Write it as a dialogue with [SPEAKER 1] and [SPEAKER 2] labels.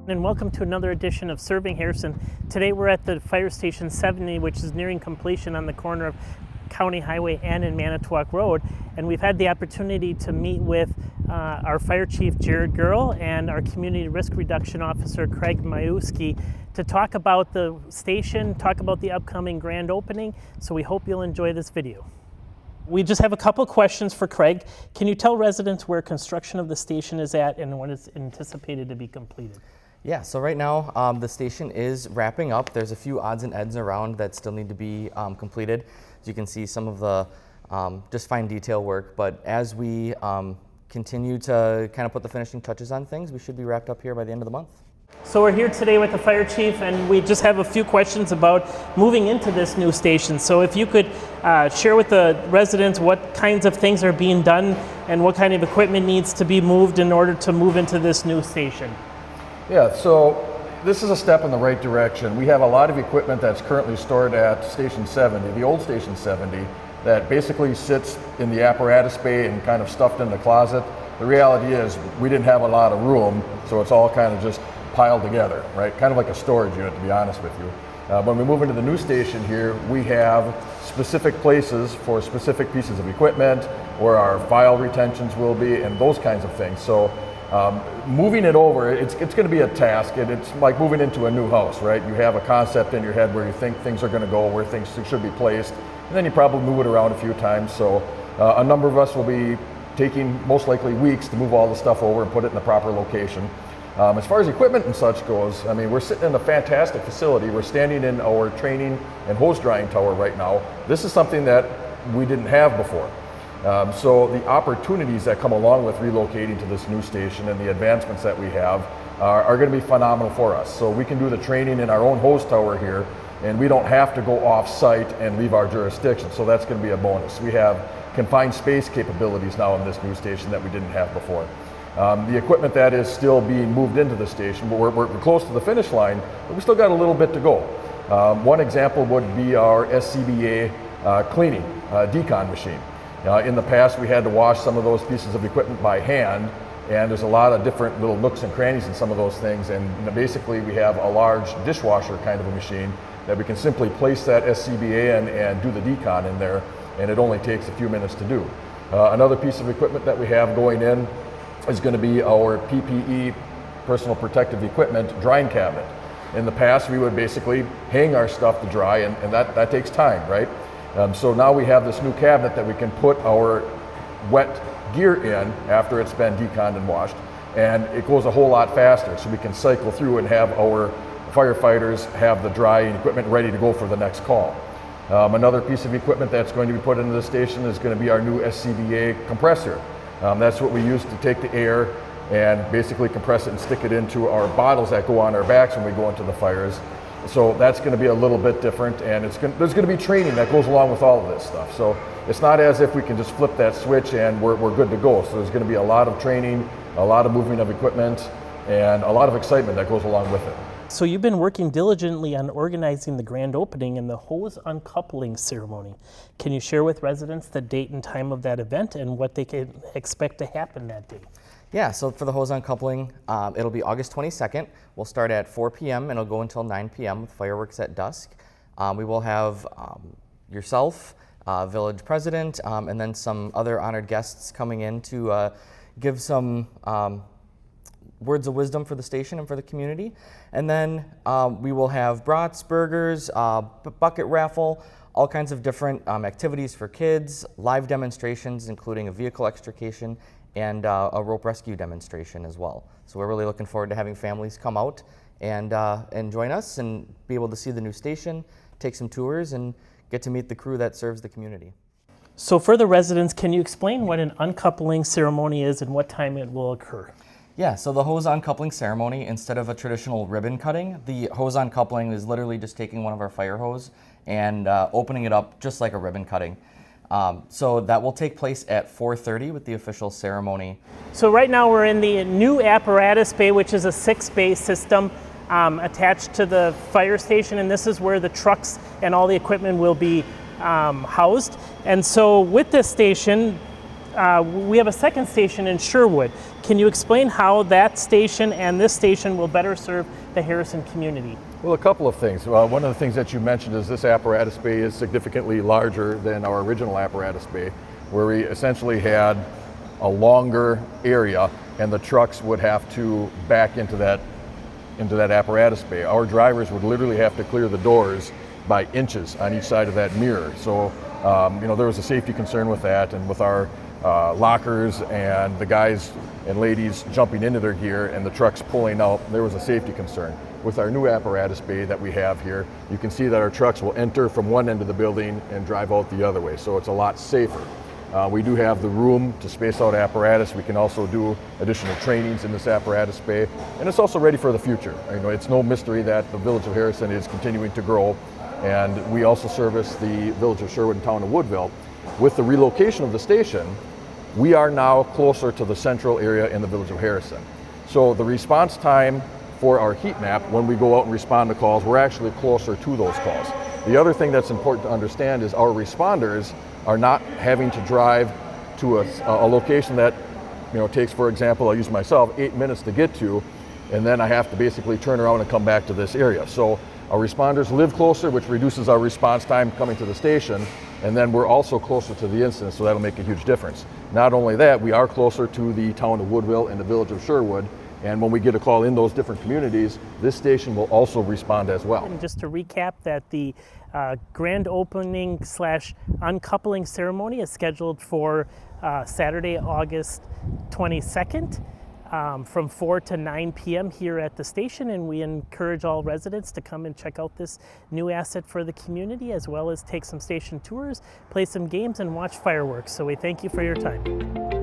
[SPEAKER 1] And welcome to another edition of Serving Harrison. Today we're at the Fire Station 70, which is nearing completion on the corner of County Highway and in Manitowoc Road. And we've had the opportunity to meet with our Fire Chief Jared Gurl and our Community Risk Reduction Officer Craig Majewski to talk about the station, talk about the upcoming grand opening. So we hope you'll enjoy this video. We just have a couple questions for Craig. Can you tell residents where construction of the station is at and when it's anticipated to be completed?
[SPEAKER 2] Yeah, so right now the station is wrapping up. There's a few odds and ends around that still need to be completed. As you can see, some of the just fine detail work, but as we continue to kind of put the finishing touches on things, we should be wrapped up here by the end of the month.
[SPEAKER 1] So we're here today with the Fire Chief, and we just have a few questions about moving into this new station. So if you could share with the residents what kinds of things are being done and what kind of equipment needs to be moved in order to move into this new station.
[SPEAKER 3] Yeah, so this is a step in the right direction. We have a lot of equipment that's currently stored at Station 70, the old Station 70, that basically sits in the apparatus bay and kind of stuffed in the closet. The reality is we didn't have a lot of room, so it's all kind of just piled together, right? Kind of like a storage unit, to be honest with you. When we move into the new station here, we have specific places for specific pieces of equipment, where our file retentions will be, and those kinds of things. So moving it over, it's going to be a task, and it's like moving into a new house, right? You have a concept in your head where you think things are going to go, where things should be placed, and then you probably move it around a few times. So a number of us will be taking most likely weeks to move all the stuff over and put it in the proper location. As far as equipment and such goes, I mean, we're sitting in a fantastic facility. We're standing in our training and hose drying tower right now. This is something that we didn't have before. So the opportunities that come along with relocating to this new station and the advancements that we have are going to be phenomenal for us. So we can do the training in our own hose tower here, and we don't have to go off-site and leave our jurisdiction. So that's going to be a bonus. We have confined space capabilities now in this new station that we didn't have before. The equipment that is still being moved into the station, but we're close to the finish line, but we still got a little bit to go. One example would be our SCBA cleaning decon machine. In the past, we had to wash some of those pieces of equipment by hand, and there's a lot of different little nooks and crannies in some of those things, and basically we have a large dishwasher kind of a machine that we can simply place that SCBA in and do the decon in there, and it only takes a few minutes to do. Another piece of equipment that we have going in is going to be our PPE, personal protective equipment, drying cabinet. In the past, we would basically hang our stuff to dry, and that takes time, right? So now we have this new cabinet that we can put our wet gear in after it's been deconned and washed, and it goes a whole lot faster, so we can cycle through and have our firefighters have the drying equipment ready to go for the next call. Another piece of equipment that's going to be put into the station is going to be our new SCBA compressor. That's what we use to take the air and basically compress it and stick it into our bottles that go on our backs when we go into the fires. So that's going to be a little bit different, and there's going to be training that goes along with all of this stuff. So it's not as if we can just flip that switch and we're good to go. So there's going to be a lot of training, a lot of movement of equipment, and a lot of excitement that goes along with it.
[SPEAKER 1] So you've been working diligently on organizing the grand opening and the hose uncoupling ceremony. Can you share with residents the date and time of that event and what they can expect to happen that day?
[SPEAKER 2] Yeah, so for the hose uncoupling, it'll be August 22nd. We'll start at 4 p.m. and it'll go until 9 p.m. with fireworks at dusk. We will have yourself, village president, and then some other honored guests coming in to give some words of wisdom for the station and for the community. And then we will have brats, burgers, bucket raffle, all kinds of different activities for kids, live demonstrations, including a vehicle extrication and a rope rescue demonstration as well. So we're really looking forward to having families come out and join us and be able to see the new station, take some tours, and get to meet the crew that serves the community.
[SPEAKER 1] So for the residents, can you explain what an uncoupling ceremony is and what time it will occur?
[SPEAKER 2] Yeah, so the hose uncoupling ceremony, instead of a traditional ribbon cutting, the hose uncoupling is literally just taking one of our fire hose and opening it up just like a ribbon cutting. So that will take place at 4:30 with the official ceremony.
[SPEAKER 1] So right now we're in the new apparatus bay, which is a 6-bay system attached to the fire station, and this is where the trucks and all the equipment will be housed. And so with this station, we have a second station in Sherwood. Can you explain how that station and this station will better serve the Harrison community?
[SPEAKER 3] Well, a couple of things. One of the things that you mentioned is this apparatus bay is significantly larger than our original apparatus bay, where we essentially had a longer area and the trucks would have to back into that apparatus bay. Our drivers would literally have to clear the doors by inches on each side of that mirror. So, there was a safety concern with that, and with our lockers and the guys and ladies jumping into their gear and the trucks pulling out, there was a safety concern. With our new apparatus bay that we have here, you can see that our trucks will enter from one end of the building and drive out the other way, so it's a lot safer. We do have the room to space out apparatus. We can also do additional trainings in this apparatus bay, and it's also ready for the future. It's no mystery that the Village of Harrison is continuing to grow, and we also service the Village of Sherwood and Town of Woodville. With the relocation of the station, we are now closer to the central area in the Village of Harrison. So the response time for our heat map, when we go out and respond to calls, we're actually closer to those calls. The other thing that's important to understand is our responders are not having to drive to a location that takes, for example, I'll use myself, 8 minutes to get to, and then I have to basically turn around and come back to this area. So our responders live closer, which reduces our response time coming to the station, and then we're also closer to the incident, so that'll make a huge difference. Not only that, we are closer to the Town of Woodville and the Village of Sherwood, and when we get a call in those different communities, this station will also respond as well.
[SPEAKER 1] And just to recap, that the grand opening / uncoupling ceremony is scheduled for Saturday, August 22nd from 4 to 9 p.m. here at the station, and we encourage all residents to come and check out this new asset for the community, as well as take some station tours, play some games, and watch fireworks. So we thank you for your time.